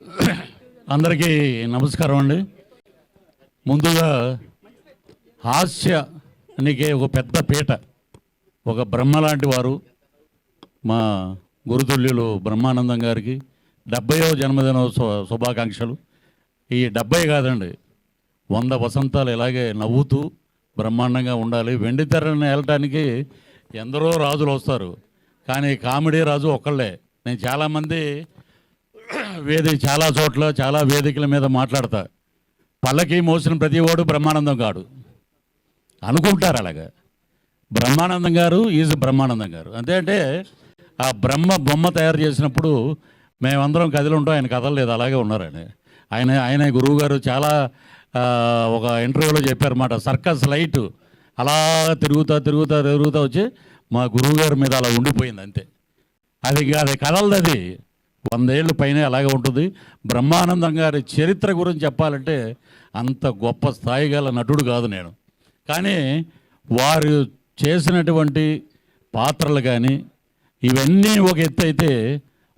అందరికీ నమస్కారం అండి. ముందుగా హాస్యానికి ఒక పెద్ద పీట, ఒక బ్రహ్మ లాంటి వారు మా గురుతుల్యులు బ్రహ్మానందం గారికి 70వ జన్మదిన శుభాకాంక్షలు. ఈ 70 కాదండి, 100 వసంతాలు ఇలాగే నవ్వుతూ బ్రహ్మాండంగా ఉండాలి. వెండి తెరని వెళ్ళటానికి ఎందరో రాజులు వస్తారు, కానీ కామెడీ రాజు ఒక్కళ్ళే. నేను చాలామంది చాలా చోట్ల చాలా వేదికల మీద మాట్లాడతా, పల్లకి మోసిన ప్రతివాడు బ్రహ్మానందం కాడు అనుకుంటారు. అలాగా బ్రహ్మానందం గారు ఈజ్ బ్రహ్మానందం గారు. అంతే అంటే ఆ బ్రహ్మ బొమ్మ తయారు చేసినప్పుడు మేమందరం కదిలుంటాం, ఆయన కదలలేదు, అలాగే ఉన్నారని. ఆయన గురువు గారు చాలా ఒక ఇంటర్వ్యూలో చెప్పారన్నమాట. సర్కస్ లైట్ అలా తిరుగుతా వచ్చి మా గురువు గారి మీద అలా ఉండిపోయింది అంతే. అది కదలదు, అది 100 ఏళ్ళు పైన అలాగే ఉంటుంది. బ్రహ్మానందం గారి చరిత్ర గురించి చెప్పాలంటే అంత గొప్ప స్థాయి గల నటుడు కాదు నేను, కానీ వారు చేసినటువంటి పాత్రలు కానీ ఇవన్నీ ఒక ఎత్తు అయితే,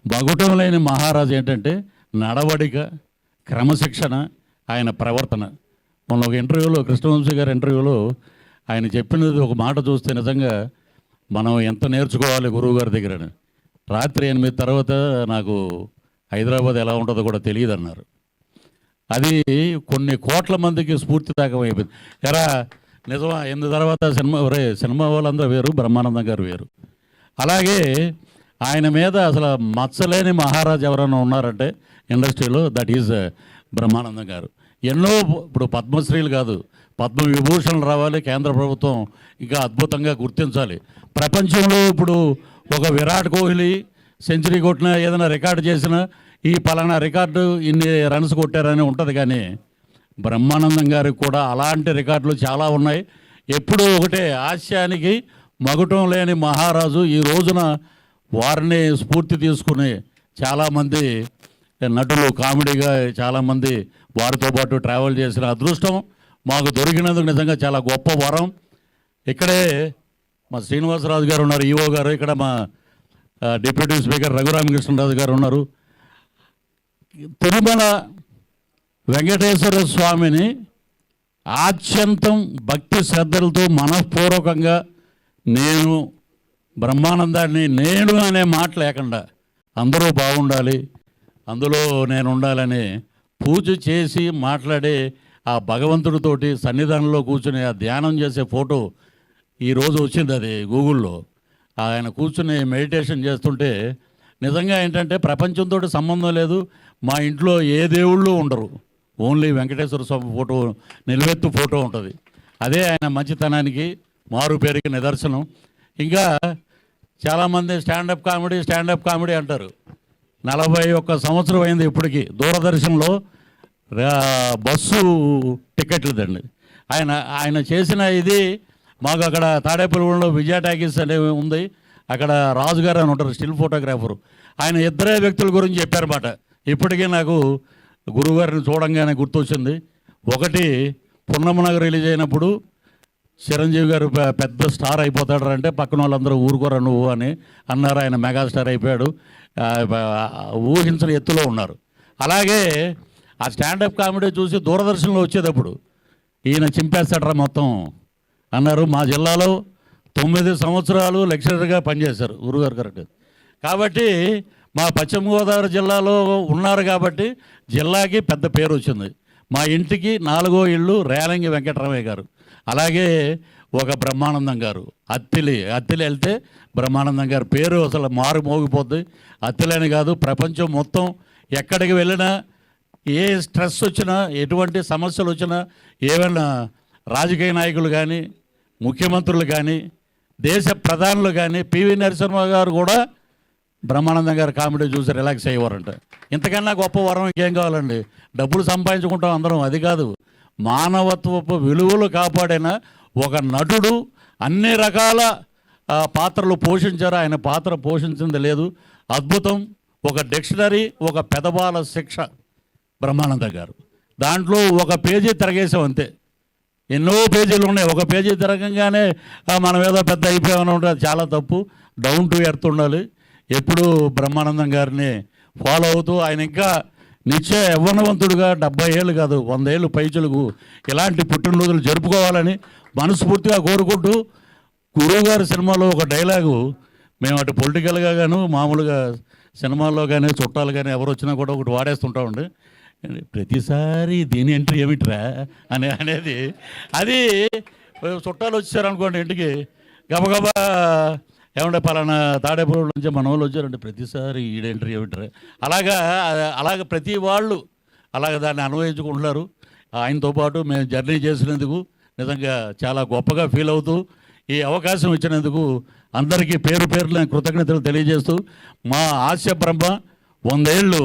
మగుటం లేని మహారాజు ఏంటంటే నడవడిక, క్రమశిక్షణ, ఆయన ప్రవర్తన. మొన్న ఒక ఇంటర్వ్యూలో, కృష్ణవంశీ గారి ఇంటర్వ్యూలో ఆయన చెప్పినది ఒక మాట చూస్తే నిజంగా మనం ఎంత నేర్చుకోవాలి గురువు గారి దగ్గర. రాత్రి 8 తర్వాత నాకు హైదరాబాద్ ఎలా ఉంటుందో కూడా తెలియదు అన్నారు. అది కొన్ని కోట్ల మందికి స్ఫూర్తిదాయకం అయిపోయింది. ఎరా నిజమా? 8 తర్వాత సినిమా వాళ్ళందరూ వేరు, బ్రహ్మానందం గారు వేరు. అలాగే ఆయన మీద అసలు మచ్చలేని మహారాజు ఎవరైనా ఉన్నారంటే ఇండస్ట్రీలో, దట్ ఈజ్ బ్రహ్మానందం గారు. ఎన్నో, ఇప్పుడు పద్మశ్రీలు కాదు, పద్మవిభూషణలు రావాలి కేంద్ర ప్రభుత్వం, ఇంకా అద్భుతంగా గుర్తించాలి. ప్రపంచంలో ఇప్పుడు ఒక విరాట్ కోహ్లీ సెంచరీ కొట్టినా, ఏదైనా రికార్డు చేసినా ఈ పలానా రికార్డు ఇన్ని రన్స్ కొట్టారని ఉంటుంది, కానీ బ్రహ్మానందం గారికి కూడా అలాంటి రికార్డులు చాలా ఉన్నాయి. ఎప్పుడూ ఒకటే, హాస్యానికి మగుటం లేని మహారాజు. ఈ రోజున వారిని స్ఫూర్తి తీసుకుని చాలామంది నటులు కామెడీగా చాలామంది వారితో పాటు ట్రావెల్ చేసిన అదృష్టం మాకు దొరికినందుకు నిజంగా చాలా గొప్ప వరం. ఇక్కడే మా శ్రీనివాసరాజు గారు ఉన్నారు, ఈఓ గారు. ఇక్కడ మా డిప్యూటీ స్పీకర్ రఘురామకృష్ణరాజు గారు ఉన్నారు. తిరుమల వెంకటేశ్వర స్వామిని ఆద్యంతం భక్తి శ్రద్ధలతో మనఃపూర్వకంగా నేను బ్రహ్మానందాన్ని నేను అనే మాట లేకుండా అందరూ బాగుండాలి, అందులో నేను ఉండాలని పూజ చేసి మాట్లాడే ఆ భగవంతుడితోటి సన్నిధానంలో కూర్చుని ఆ ధ్యానం చేసే ఫోటో ఈరోజు వచ్చింది. అది గూగుల్లో ఆయన కూర్చుని మెడిటేషన్ చేస్తుంటే నిజంగా ఏంటంటే ప్రపంచంతో సంబంధం లేదు, మా ఇంట్లో ఏ దేవుళ్ళు ఉండరు, ఓన్లీ వెంకటేశ్వర స్వామి ఫోటో, నిలువెత్తు ఫోటో ఉంటుంది. అదే ఆయన మంచితనానికి మారు పేరుకి నిదర్శనం. ఇంకా చాలామంది స్టాండప్ కామెడీ అంటారు. 41 సంవత్సరం అయింది ఇప్పటికీ. దూరదర్శన్లో బస్సు టికెట్లదండి ఆయన చేసిన ఇది. మాకు అక్కడ తాడేపల్లిగూడెంలో విజయ టాకీస్ అనేవి ఉంది, అక్కడ రాజుగారు అని ఉంటారు స్టిల్ ఫోటోగ్రాఫరు. ఆయన ఇద్దరే వ్యక్తుల గురించి చెప్పారన్నమాట. ఇప్పటికీ నాకు గురువుగారిని చూడంగానే గుర్తొచ్చింది. ఒకటి, పున్నమనగర్ రిలీజ్ అయినప్పుడు చిరంజీవి గారు పెద్ద స్టార్ అయిపోతాడు అంటే పక్కన వాళ్ళందరూ ఊరుకోరా నువ్వు అని అన్నారు. ఆయన మెగాస్టార్ అయిపోయాడు, ఊహించిన ఎత్తులో ఉన్నారు. అలాగే ఆ స్టాండప్ కామెడీ చూసి దూరదర్శన్లో వచ్చేటప్పుడు ఈయన చింపేస్తాడరా మొత్తం అన్నారు. మా జిల్లాలో 9 సంవత్సరాలు లెక్చరర్గా పనిచేశారు గురుగారు, కరెక్ట్. కాబట్టి మా పశ్చిమ గోదావరి జిల్లాలో ఉన్నారు కాబట్టి జిల్లాకి పెద్ద పేరు వచ్చింది. మా ఇంటికి 4వ ఇల్లు రేలంగి వెంకటరామయ్య గారు. అలాగే ఒక బ్రహ్మానందం గారు, అత్తిలి వెళ్తే బ్రహ్మానందం గారి పేరు అసలు మారు మోగిపోద్ది. అత్తిలని కాదు, ప్రపంచం మొత్తం ఎక్కడికి వెళ్ళినా, ఏ స్ట్రెస్ వచ్చినా, ఎటువంటి సమస్యలు వచ్చినా, ఏమైనా రాజకీయ నాయకులు కానీ, ముఖ్యమంత్రులు కానీ, దేశ ప్రధానులు కానీ, పివి నరసింహ గారు కూడా బ్రహ్మానందం గారు కామెడీ చూసి రిలాక్స్ అయ్యేవారంట. ఇంతకన్నా గొప్ప వరం ఇంకేం కావాలండి? డబ్బులు సంపాదించుకుంటాం అందరం, అది కాదు. మానవత్వపు విలువలు కాపాడిన ఒక నటుడు అన్ని రకాల పాత్రలు పోషించారు. ఆయన పాత్ర పోషించింది లేదు, అద్భుతం. ఒక డిక్షనరీ, ఒక పెదబాల శిక్ష బ్రహ్మానందం గారు. దాంట్లో ఒక పేజీ తిరగేసాం అంతే. ఎన్నో పేజీలు ఉన్నాయి, ఒక పేజీ తిరగంగానే మనం ఏదో పెద్ద అయిపోయామని ఉంటుంది. చాలా తప్పు. డౌన్ టు ఎర్త్ ఉండాలి. ఎప్పుడూ బ్రహ్మానందం గారిని ఫాలో అవుతూ ఆయన ఇంకా నిత్య యవ్వనవంతుడుగా 70 ఏళ్ళు కాదు 100 ఏళ్ళు పైచులకు ఇలాంటి పుట్టినరోజులు జరుపుకోవాలని మనస్ఫూర్తిగా కోరుకుంటూ గురువుగారి సినిమాలో ఒక డైలాగు మేము అటు పొలిటికల్గా గాను మామూలుగా సినిమాల్లో కానీ చుట్టాలు కానీ ఎవరు వచ్చినా కూడా ఒకటి వాడేస్తుంటామండి. ప్రతిసారి దీని ఎంట్రీ ఏమిట్రా అనేది అది చుట్టాలు వచ్చారనుకోండి ఇంటికి గబగబా ఏమంటే పలానా తాడేపూర్ నుంచి మన వాళ్ళు వచ్చారంటే ప్రతిసారి ఈడెంట్రీ ఏమిట్రా అలాగ ప్రతి వాళ్ళు అలాగ దాన్ని అన్వయించుకుంటున్నారు. ఆయనతో పాటు మేము జర్నీ చేసినందుకు నిజంగా చాలా గొప్పగా ఫీల్ అవుతూ ఈ అవకాశం ఇచ్చినందుకు అందరికీ పేరు పేరున కృతజ్ఞతలు తెలియజేస్తూ మా ఆశ బ్రహ్మ 100 ఏళ్ళు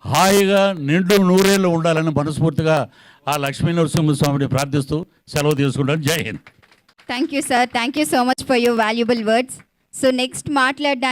హాయిగా నిండు 100 ఏళ్ళు ఉండాలని మనస్ఫూర్తిగా ఆ లక్ష్మీ నరసింహస్వామిని ప్రార్థిస్తూ సెలవు తీసుకుంటాను. జై Hind. Thank you sir, thank you so much for your valuable words. So next మాట్లాడడానికి